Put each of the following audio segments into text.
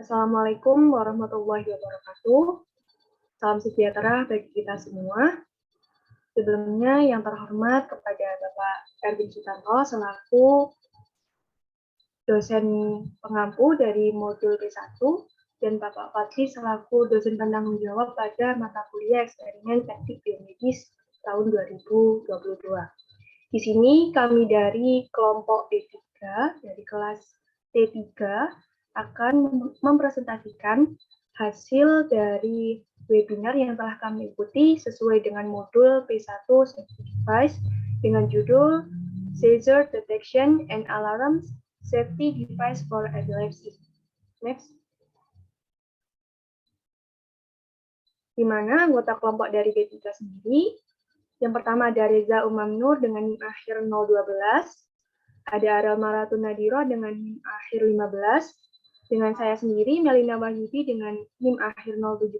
Assalamualaikum warahmatullahi wabarakatuh. Salam sejahtera bagi kita semua. Sebelumnya yang terhormat kepada Bapak Erwin Sutanto selaku dosen pengampu dari modul B1 dan Bapak Fatri selaku dosen penanggung jawab pada mata kuliah eksperimen teknik biomedis tahun 2022. Di sini kami dari kelompok B3 dari kelas T3 akan mempresentasikan hasil dari webinar yang telah kami ikuti sesuai dengan modul P1 Safety Device dengan judul Seizure Detection and Alarms Safety Device for Epilepsy. Next. Di mana anggota kelompok dari B3 sendiri, yang pertama ada Reza Umam Nur dengan NIM akhir 012, ada Aral Maratun Nadiro dengan NIM akhir 15, dengan saya sendiri, Melina Wahyudi dengan NIM akhir 017,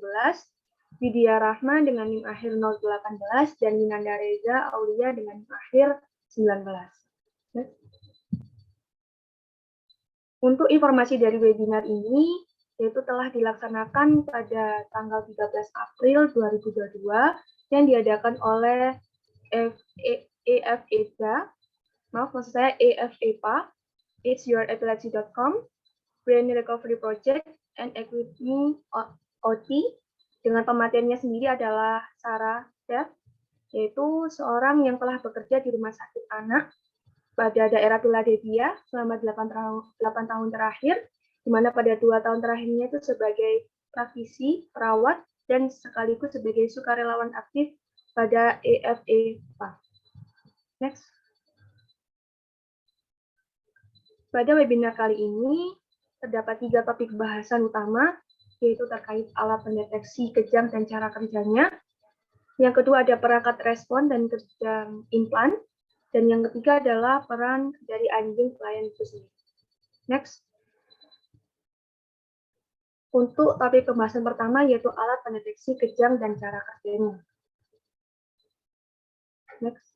Widya Rahma dengan NIM akhir 018, dan Winanda Reza Aulia dengan NIM akhir 19. Untuk informasi dari webinar ini, yaitu telah dilaksanakan pada tanggal 13 April 2022, yang diadakan oleh EFEPA, It's Your Epilepsy.com, Brain Recovery Project, and Equipment OT, dengan pematerinya sendiri adalah Sarah Dev, yaitu seorang yang telah bekerja di rumah sakit anak pada daerah Philadelphia selama 8 tahun terakhir, di mana pada 2 tahun terakhirnya itu sebagai praktisi, perawat, dan sekaligus sebagai sukarelawan aktif pada EFEPA. Next. Pada webinar kali ini, terdapat 3 topik bahasan utama, yaitu terkait alat pendeteksi kejang dan cara kerjanya. Yang kedua ada perangkat respon dan kejang implan. Dan yang ketiga adalah peran dari anjing pelayan itu sendiri. Next. Untuk topik pembahasan pertama yaitu alat pendeteksi kejang dan cara kerjanya. Next.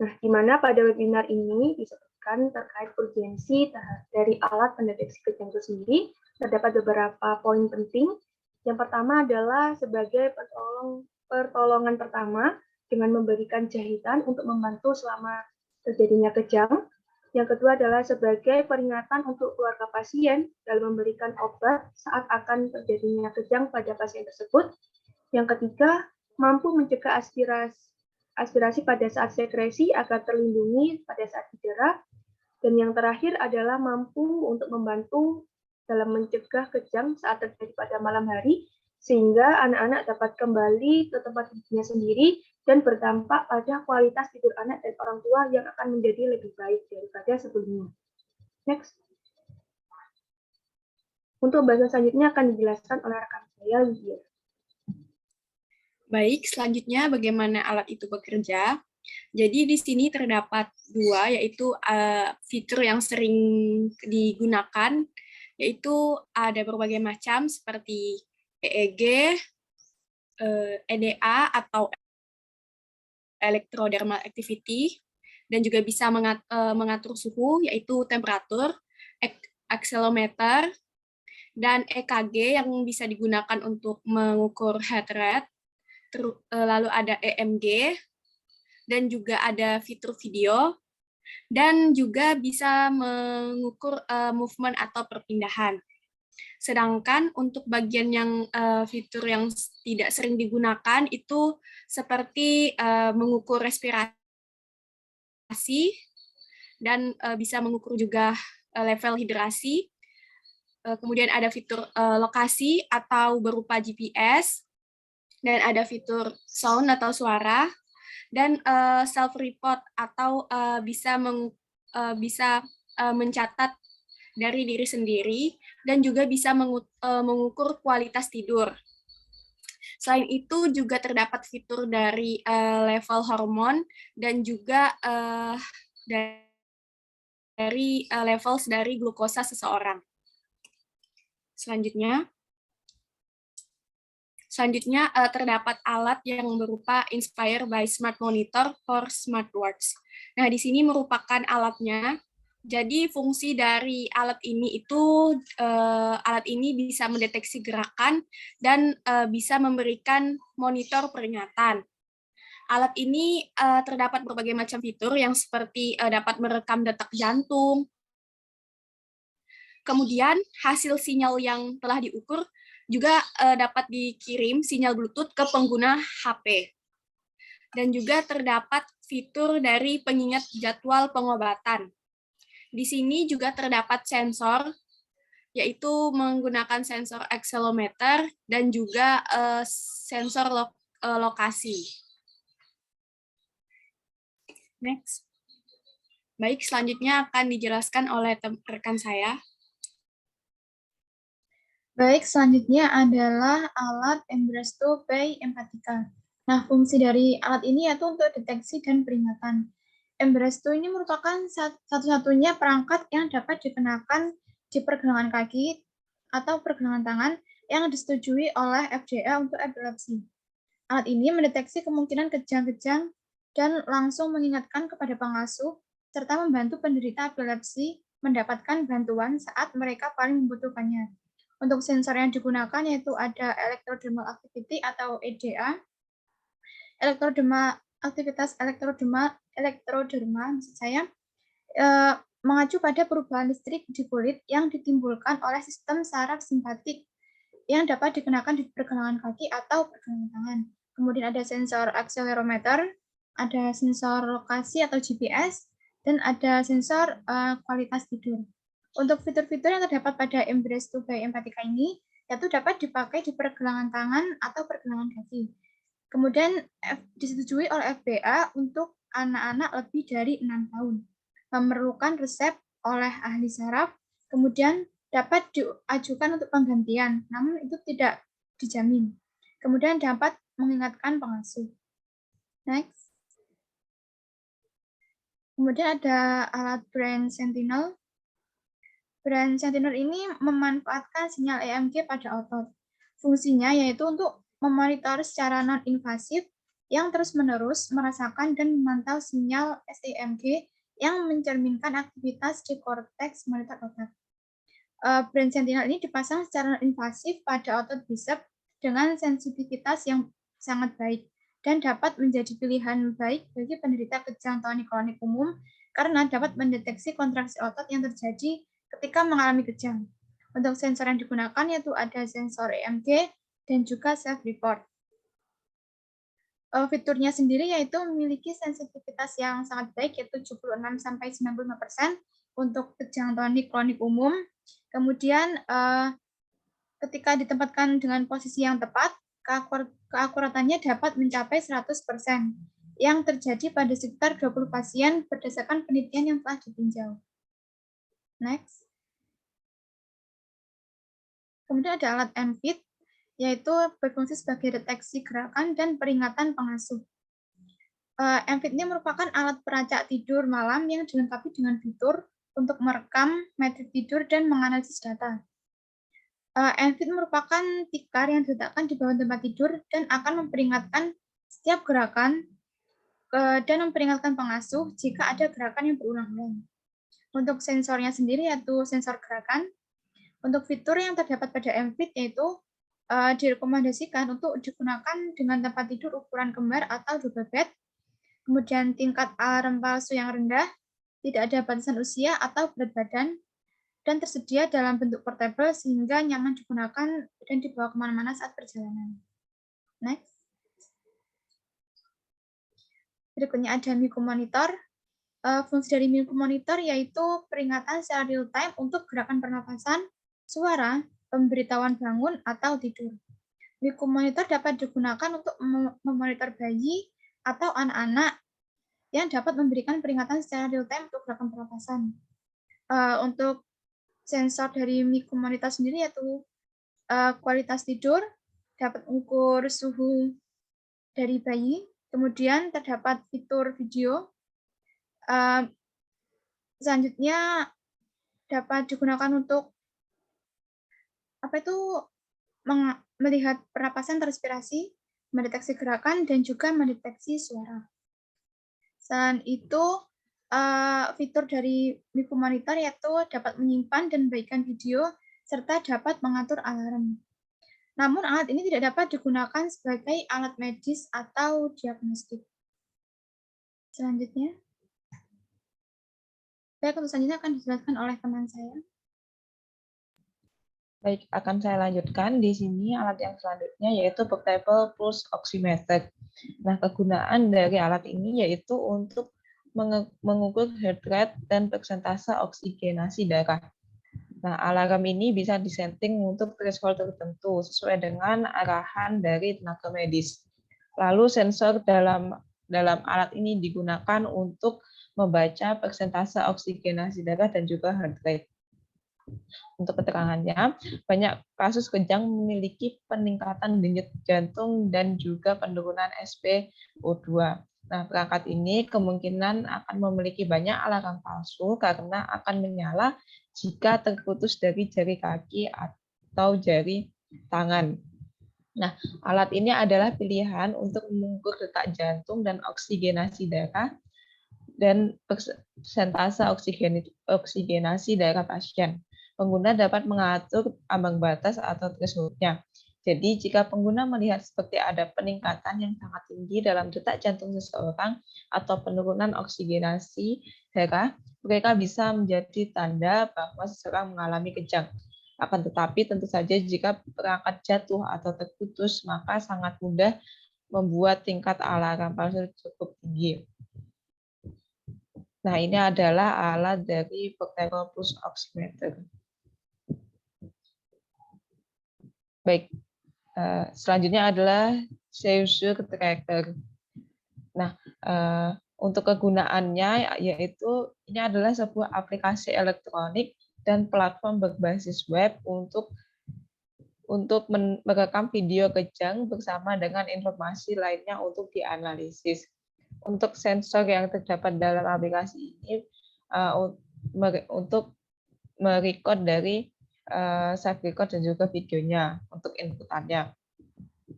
Nah, di mana pada webinar ini disebutkan terkait urgensi dari alat pendeteksi kejang itu sendiri, terdapat beberapa poin penting. Yang pertama adalah sebagai pertolongan pertama dengan memberikan jahitan untuk membantu selama terjadinya kejang. Yang kedua adalah sebagai peringatan untuk keluarga pasien dalam memberikan obat saat akan terjadinya kejang pada pasien tersebut. Yang ketiga, mampu mencegah aspirasi pada saat sekresi agar terlindungi pada saat cedera. Dan yang terakhir adalah mampu untuk membantu dalam mencegah kejang saat terjadi pada malam hari, sehingga anak-anak dapat kembali ke tempat tidurnya sendiri dan berdampak pada kualitas tidur anak dan orang tua yang akan menjadi lebih baik daripada sebelumnya. Next. Untuk bahasan selanjutnya akan dijelaskan oleh rekan saya, Widya. Baik, selanjutnya bagaimana alat itu bekerja. Jadi di sini terdapat 2, yaitu fitur yang sering digunakan, yaitu ada berbagai macam seperti EEG, EDA atau electrodermal activity, dan juga bisa mengatur suhu, yaitu temperatur, accelerometer, dan EKG yang bisa digunakan untuk mengukur heart rate, lalu ada EMG, dan juga ada fitur video, dan juga bisa mengukur movement atau perpindahan. Sedangkan untuk bagian yang fitur yang tidak sering digunakan itu seperti mengukur respirasi dan bisa mengukur juga level hidrasi. Kemudian ada fitur lokasi atau berupa GPS, dan ada fitur sound atau suara, dan self-report atau bisa mencatat dari diri sendiri, dan juga bisa mengukur kualitas tidur. Selain itu juga terdapat fitur dari level hormon dan juga dari levels dari glukosa seseorang. Selanjutnya terdapat alat yang berupa Inspire by Smart Monitor for Smartwatch. Nah, di sini merupakan alatnya Jadi fungsi dari alat ini alat ini bisa mendeteksi gerakan dan bisa memberikan monitor peringatan. Alat ini terdapat berbagai macam fitur yang seperti dapat merekam detak jantung. Kemudian hasil sinyal yang telah diukur juga dapat dikirim sinyal Bluetooth ke pengguna HP. Dan juga terdapat fitur dari pengingat jadwal pengobatan. Di sini juga terdapat sensor, yaitu menggunakan sensor accelerometer dan juga sensor lokasi. Next. Baik, selanjutnya akan dijelaskan oleh rekan saya. Baik, selanjutnya adalah alat Embresto by Empatica. Nah, fungsi dari alat ini yaitu untuk deteksi dan peringatan. Embresto ini merupakan satu-satunya perangkat yang dapat dikenakan di pergelangan kaki atau pergelangan tangan yang disetujui oleh FDA untuk epilepsi. Alat ini mendeteksi kemungkinan kejang-kejang dan langsung mengingatkan kepada pengasuh serta membantu penderita epilepsi mendapatkan bantuan saat mereka paling membutuhkannya. Untuk sensor yang digunakan yaitu ada electrodermal activity atau EDA, aktivitas elektroderma maksud saya mengacu pada perubahan listrik di kulit yang ditimbulkan oleh sistem saraf simpatik yang dapat dikenakan di pergelangan kaki atau pergelangan tangan. Kemudian ada sensor accelerometer, ada sensor lokasi atau GPS, dan ada sensor kualitas tidur. Untuk fitur-fitur yang terdapat pada Embresto by Empatica ini, yaitu dapat dipakai di pergelangan tangan atau pergelangan kaki. Kemudian disetujui oleh FBA untuk anak-anak lebih dari 6 tahun. Memerlukan resep oleh ahli saraf, kemudian dapat diajukan untuk penggantian, namun itu tidak dijamin. Kemudian dapat mengingatkan pengasuh. Next. Kemudian ada alat Brain Sentinel. Brain Sentinel ini memanfaatkan sinyal EMG pada otot. Fungsinya yaitu untuk memonitor secara non-invasif yang terus-menerus merasakan dan memantau sinyal SEMG yang mencerminkan aktivitas di korteks monitor otak. Brain Sentinel ini dipasang secara non-invasif pada otot bicep dengan sensitivitas yang sangat baik dan dapat menjadi pilihan baik bagi penderita kejang tonik kronik umum karena dapat mendeteksi kontraksi otot yang terjadi ketika mengalami kejang. Untuk sensor yang digunakan yaitu ada sensor EMG dan juga self-report. Fiturnya sendiri yaitu memiliki sensitivitas yang sangat baik yaitu 76-95% untuk kejang tonik kronik umum. Kemudian ketika ditempatkan dengan posisi yang tepat, keakuratannya dapat mencapai 100% yang terjadi pada sekitar 20 pasien berdasarkan penelitian yang telah ditinjau. Next. Kemudian ada alat MFIT, yaitu berfungsi sebagai deteksi gerakan dan peringatan pengasuh. MFIT ini merupakan alat peracak tidur malam yang dilengkapi dengan fitur untuk merekam metrik tidur dan menganalisis data. MFIT merupakan tikar yang diletakkan di bawah tempat tidur dan akan memperingatkan setiap gerakan dan memperingatkan pengasuh jika ada gerakan yang berulang-ulang. Untuk sensornya sendiri yaitu sensor gerakan. Untuk fitur yang terdapat pada MFIT yaitu direkomendasikan untuk digunakan dengan tempat tidur ukuran kembar atau double bed, kemudian tingkat alarm palsu yang rendah, tidak ada batasan usia atau berat badan, dan tersedia dalam bentuk portable sehingga nyaman digunakan dan dibawa kemana-mana saat perjalanan. Next. Berikutnya ada Miku Monitor. Fungsi dari Miku Monitor yaitu peringatan secara real time untuk gerakan pernapasan, suara, pemberitahuan bangun, atau tidur. Miku Monitor dapat digunakan untuk memonitor bayi atau anak-anak yang dapat memberikan peringatan secara real time untuk gerakan pernapasan. Untuk sensor dari Miku Monitor sendiri yaitu kualitas tidur, dapat mengukur suhu dari bayi, kemudian terdapat fitur video. Selanjutnya dapat digunakan untuk melihat pernapasan transpirasi, mendeteksi gerakan, dan juga mendeteksi suara. Selain itu, fitur dari Miku Monitor yaitu dapat menyimpan dan membagikan video serta dapat mengatur alarm. Namun alat ini tidak dapat digunakan sebagai alat medis atau diagnostik. Selanjutnya. Baik, untuk selanjutnya akan dijelaskan oleh teman saya. Baik, akan saya lanjutkan di sini alat yang selanjutnya yaitu portable pulse oximeter. Nah, kegunaan dari alat ini yaitu untuk mengukur heart rate dan persentase oksigenasi darah. Nah, alarm ini bisa disetting untuk threshold tertentu sesuai dengan arahan dari tenaga medis. Lalu sensor dalam alat ini digunakan untuk membaca persentase oksigenasi darah dan juga heart rate. Untuk keterangannya, banyak kasus kejang memiliki peningkatan denyut jantung dan juga penurunan SpO2. Nah, perangkat ini kemungkinan akan memiliki banyak alarm palsu karena akan menyala jika terputus dari jari kaki atau jari tangan. Nah, alat ini adalah pilihan untuk mengukur detak jantung dan oksigenasi darah dan persentase oksigenasi darah pasien. Pengguna dapat mengatur ambang batas atau threshold-nya. Jadi, jika pengguna melihat seperti ada peningkatan yang sangat tinggi dalam detak jantung seseorang atau penurunan oksigenasi darah, mereka bisa menjadi tanda bahwa seseorang mengalami kejang. Akan tetapi, tentu saja jika perangkat jatuh atau terputus, maka sangat mudah membuat tingkat alarm palsu cukup tinggi. Nah, ini adalah alat dari portable pulse oximeter. Baik, selanjutnya adalah seizure tracker. Nah, untuk kegunaannya yaitu ini adalah sebuah aplikasi elektronik dan platform berbasis web untuk merekam video kejang bersama dengan informasi lainnya untuk dianalisis. Untuk sensor yang terdapat dalam aplikasi ini untuk merecord dari save record dan juga videonya untuk inputannya.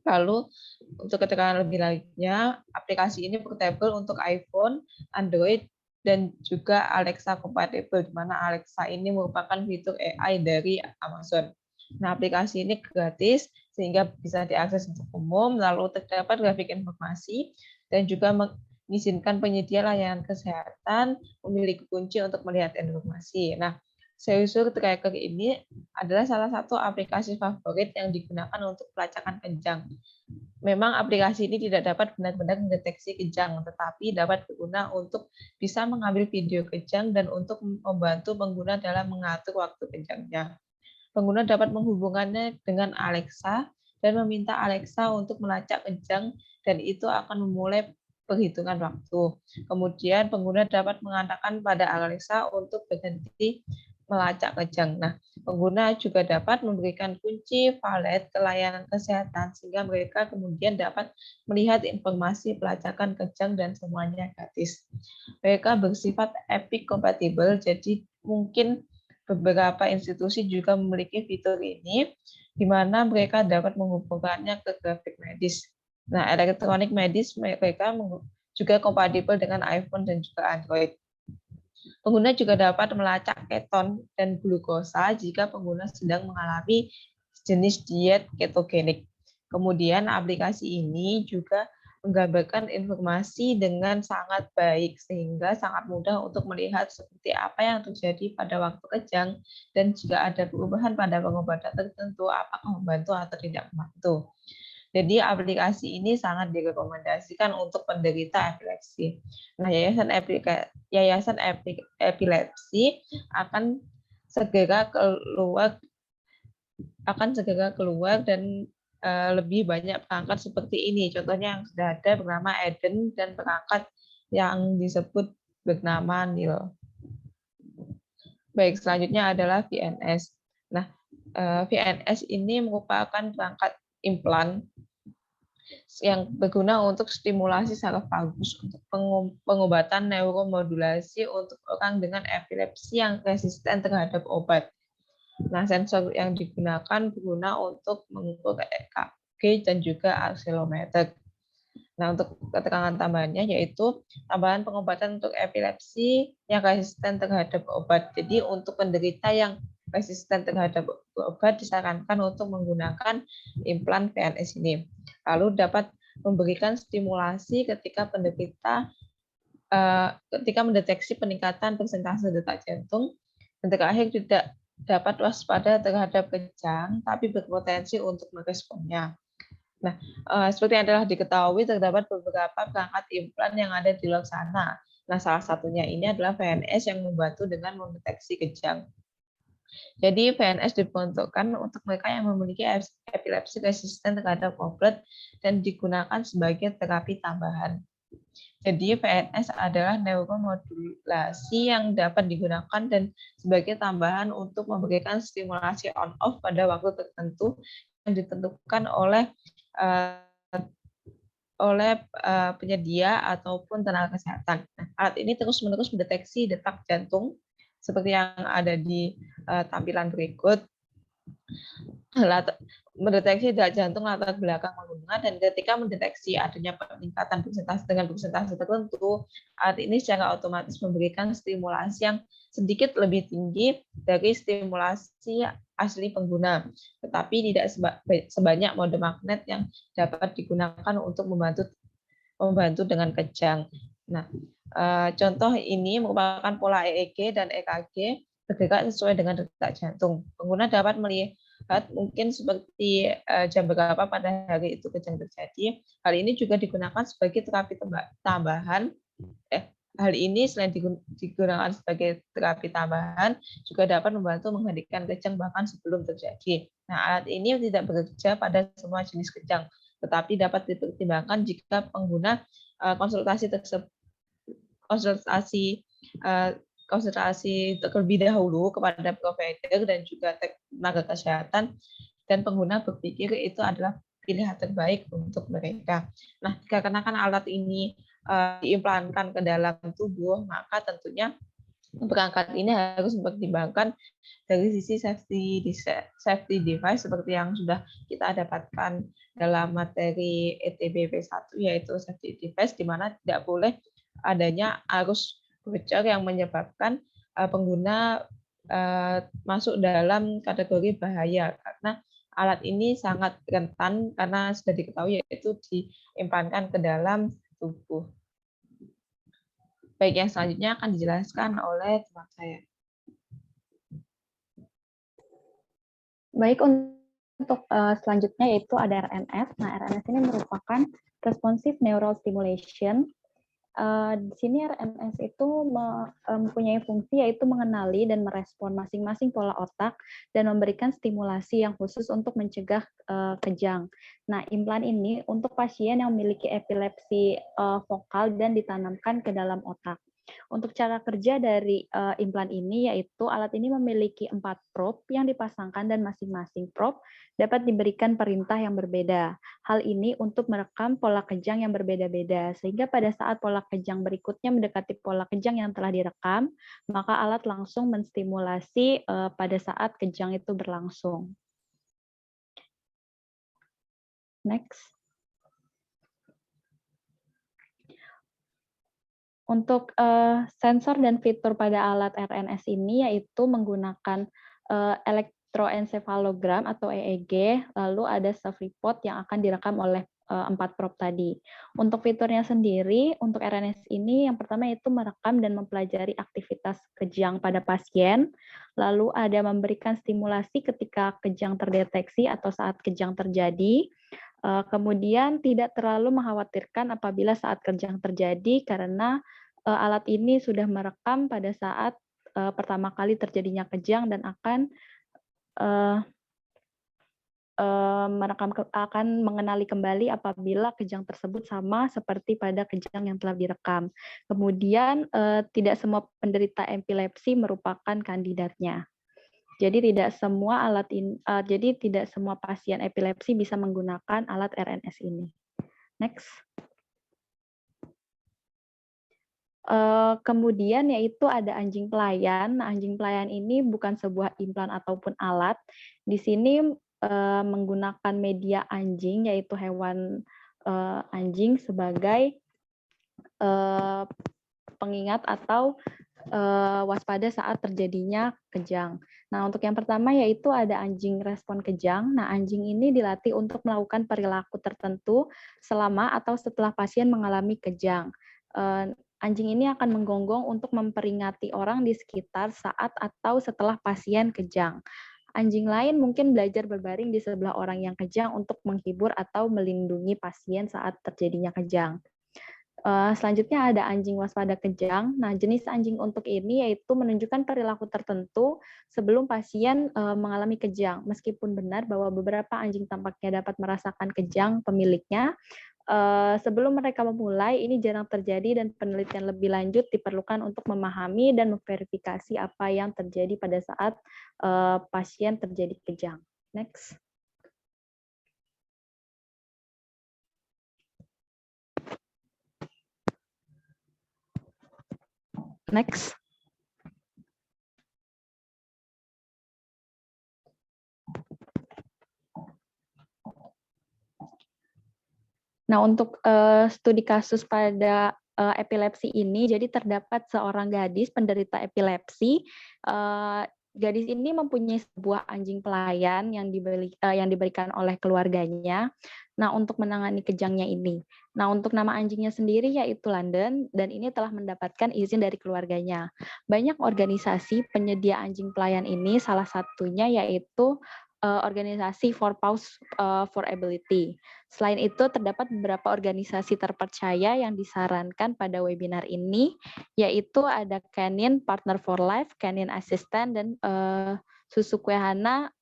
Lalu untuk keterangan lebih lanjutnya, aplikasi ini portable untuk iPhone, Android, dan juga Alexa compatible, di mana Alexa ini merupakan fitur AI dari Amazon. Nah, aplikasi ini gratis sehingga bisa diakses untuk umum, lalu terdapat grafik informasi dan juga mengizinkan penyedia layanan kesehatan memiliki kunci untuk melihat informasi. Nah, seizure tracker ini adalah salah satu aplikasi favorit yang digunakan untuk pelacakan kejang. Memang aplikasi ini tidak dapat benar-benar mendeteksi kejang, tetapi dapat berguna untuk bisa mengambil video kejang dan untuk membantu pengguna dalam mengatur waktu kejangnya. Pengguna dapat menghubungkannya dengan Alexa dan meminta Alexa untuk melacak kejang dan itu akan memulai perhitungan waktu. Kemudian pengguna dapat mengatakan pada Alexa untuk berhenti melacak kejang. Nah, pengguna juga dapat memberikan kunci valet ke layanan kesehatan sehingga mereka kemudian dapat melihat informasi pelacakan kejang dan semuanya gratis. Mereka bersifat Epic compatible, jadi mungkin beberapa institusi juga memiliki fitur ini, di mana mereka dapat menghubungkannya ke grafik medis. Nah, elektronik medis mereka juga kompatibel dengan iPhone dan juga Android. Pengguna juga dapat melacak keton dan glukosa jika pengguna sedang mengalami jenis diet ketogenik. Kemudian aplikasi ini juga menggambarkan informasi dengan sangat baik sehingga sangat mudah untuk melihat seperti apa yang terjadi pada waktu kejang dan jika ada perubahan pada pengobatan tertentu apakah membantu atau tidak membantu. Jadi aplikasi ini sangat direkomendasikan untuk penderita epilepsi. Nah, Yayasan Epilepsi akan segera keluar dan lebih banyak perangkat seperti ini. Contohnya yang sudah ada bernama Eden dan perangkat yang disebut bernama Nil. Baik, selanjutnya adalah VNS. Nah, VNS ini merupakan perangkat implan yang berguna untuk stimulasi saraf vagus untuk pengobatan neuromodulasi untuk orang dengan epilepsi yang resisten terhadap obat. Nah, sensor yang digunakan berguna untuk mengukur EKG dan juga akselerometer. Nah, untuk keterangan tambahannya yaitu tambahan pengobatan untuk epilepsi yang resisten terhadap obat. Jadi untuk penderita yang resisten terhadap obat disarankan untuk menggunakan implan VNS ini. Lalu dapat memberikan stimulasi ketika penderita ketika mendeteksi peningkatan persentase detak jantung, dan terakhir tidak dapat waspada terhadap kejang, tapi berpotensi untuk meresponnya. Nah, seperti yang telah diketahui, terdapat beberapa perangkat implan yang ada di luar sana. Nah, salah satunya ini adalah VNS yang membantu dengan mendeteksi kejang. Jadi, VNS diperuntukkan untuk mereka yang memiliki epilepsi resisten terhadap obat dan digunakan sebagai terapi tambahan. Jadi, VNS adalah neuromodulasi yang dapat digunakan dan sebagai tambahan untuk memberikan stimulasi on-off pada waktu tertentu yang ditentukan oleh penyedia ataupun tenaga kesehatan. Nah, alat ini terus-menerus mendeteksi detak jantung seperti yang ada di tampilan berikut. Mendeteksi detak jantung latar belakang penggunaan, dan ketika mendeteksi adanya peningkatan persentase dengan persentase tertentu, alat ini secara otomatis memberikan stimulasi yang sedikit lebih tinggi dari stimulasi asli pengguna, tetapi tidak sebanyak mode magnet yang dapat digunakan untuk membantu dengan kejang. Nah, contoh ini merupakan pola EEG dan EKG bergerak sesuai dengan detak jantung. Pengguna dapat melihat mungkin seperti jam berapa pada hari itu kejang terjadi. Hal ini juga digunakan sebagai terapi tambahan. Hal ini selain digunakan sebagai terapi tambahan, juga dapat membantu menghentikan kejang bahkan sebelum terjadi. Nah, alat ini tidak bekerja pada semua jenis kejang, tetapi dapat dipertimbangkan jika pengguna konsultasi terlebih dahulu kepada provider dan juga tenaga kesehatan, dan pengguna berpikir itu adalah pilihan terbaik untuk mereka. Nah, dikarenakan alat ini diimplankan ke dalam tubuh, maka tentunya perangkat ini harus mempertimbangkan dari sisi safety device seperti yang sudah kita dapatkan dalam materi ETBP 1, yaitu safety device, di mana tidak boleh adanya arus bocor yang menyebabkan pengguna masuk dalam kategori bahaya, karena alat ini sangat rentan karena sudah diketahui yaitu diimplankan ke dalam tubuh. Baik, yang selanjutnya akan dijelaskan oleh teman saya. Baik, untuk selanjutnya yaitu ada RNS. Nah, RNS ini merupakan responsive neural stimulation. Di sini RNS itu mempunyai fungsi yaitu mengenali dan merespon masing-masing pola otak dan memberikan stimulasi yang khusus untuk mencegah kejang. Nah, implan ini untuk pasien yang memiliki epilepsi vokal dan ditanamkan ke dalam otak. Untuk cara kerja dari implan ini yaitu alat ini memiliki 4 probe yang dipasangkan dan masing-masing probe dapat diberikan perintah yang berbeda. Hal ini untuk merekam pola kejang yang berbeda-beda, sehingga pada saat pola kejang berikutnya mendekati pola kejang yang telah direkam, maka alat langsung menstimulasi pada saat kejang itu berlangsung. Next. Untuk sensor dan fitur pada alat RNS ini yaitu menggunakan elektroencephalogram atau EEG, lalu ada self-report yang akan direkam oleh 4 probe tadi. Untuk fiturnya sendiri, untuk RNS ini yang pertama itu merekam dan mempelajari aktivitas kejang pada pasien, lalu ada memberikan stimulasi ketika kejang terdeteksi atau saat kejang terjadi, kemudian tidak terlalu mengkhawatirkan apabila saat kejang terjadi karena alat ini sudah merekam pada saat pertama kali terjadinya kejang dan akan akan mengenali kembali apabila kejang tersebut sama seperti pada kejang yang telah direkam. Kemudian tidak semua penderita epilepsi merupakan kandidatnya. Jadi tidak semua tidak semua pasien epilepsi bisa menggunakan alat RNS ini. Next. Kemudian yaitu ada anjing pelayan. Nah, anjing pelayan ini bukan sebuah implan ataupun alat. Di sini menggunakan media anjing yaitu hewan anjing sebagai pengingat atau waspada saat terjadinya kejang. Nah, untuk yang pertama yaitu ada anjing respon kejang. Nah, anjing ini dilatih untuk melakukan perilaku tertentu selama atau setelah pasien mengalami kejang. Anjing ini akan menggonggong untuk memperingati orang di sekitar saat atau setelah pasien kejang. Anjing lain mungkin belajar berbaring di sebelah orang yang kejang untuk menghibur atau melindungi pasien saat terjadinya kejang. Selanjutnya ada anjing waspada kejang. Nah, jenis anjing untuk ini yaitu menunjukkan perilaku tertentu sebelum pasien mengalami kejang. Meskipun benar bahwa beberapa anjing tampaknya dapat merasakan kejang pemiliknya, sebelum mereka memulai, ini jarang terjadi dan penelitian lebih lanjut diperlukan untuk memahami dan memverifikasi apa yang terjadi pada saat pasien terjadi kejang. Next. Next. Nah, untuk studi kasus pada epilepsi ini, jadi terdapat seorang gadis penderita epilepsi. Gadis ini mempunyai sebuah anjing pelayan yang diberikan oleh keluarganya. Nah, untuk menangani kejangnya ini. Nah, untuk nama anjingnya sendiri yaitu London, dan ini telah mendapatkan izin dari keluarganya. Banyak organisasi penyedia anjing pelayan ini, salah satunya yaitu organisasi For Paws for Ability. Selain itu, terdapat beberapa organisasi terpercaya yang disarankan pada webinar ini, yaitu ada Canine Partner for Life, Canine Assistant, dan Susukehana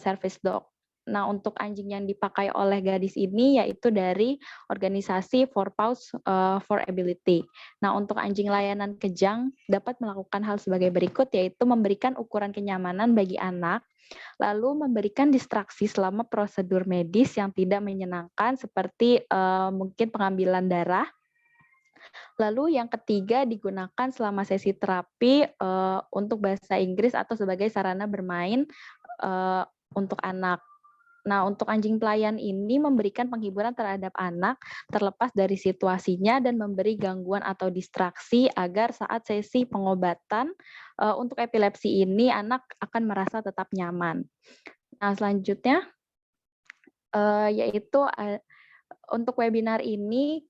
Service Dog. Nah, untuk anjing yang dipakai oleh gadis ini yaitu dari organisasi For Paws for Ability. Nah, untuk anjing layanan kejang dapat melakukan hal sebagai berikut, yaitu memberikan ukuran kenyamanan bagi anak, lalu memberikan distraksi selama prosedur medis yang tidak menyenangkan seperti mungkin pengambilan darah. Lalu yang ketiga digunakan selama sesi terapi untuk bahasa Inggris atau sebagai sarana bermain untuk anak. Nah, untuk anjing pelayan ini memberikan penghiburan terhadap anak terlepas dari situasinya dan memberi gangguan atau distraksi agar saat sesi pengobatan untuk epilepsi ini anak akan merasa tetap nyaman. Nah, selanjutnya yaitu untuk webinar ini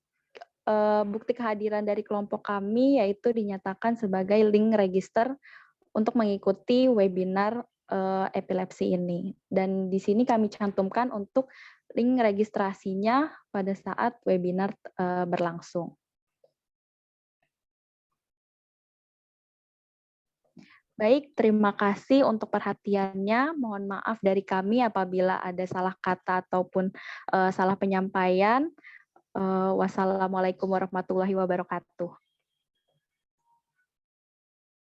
bukti kehadiran dari kelompok kami yaitu dinyatakan sebagai link register untuk mengikuti webinar epilepsi ini. Dan di sini kami cantumkan untuk link registrasinya pada saat webinar berlangsung. Baik, terima kasih untuk perhatiannya. Mohon maaf dari kami apabila ada salah kata ataupun salah penyampaian. Wassalamualaikum warahmatullahi wabarakatuh.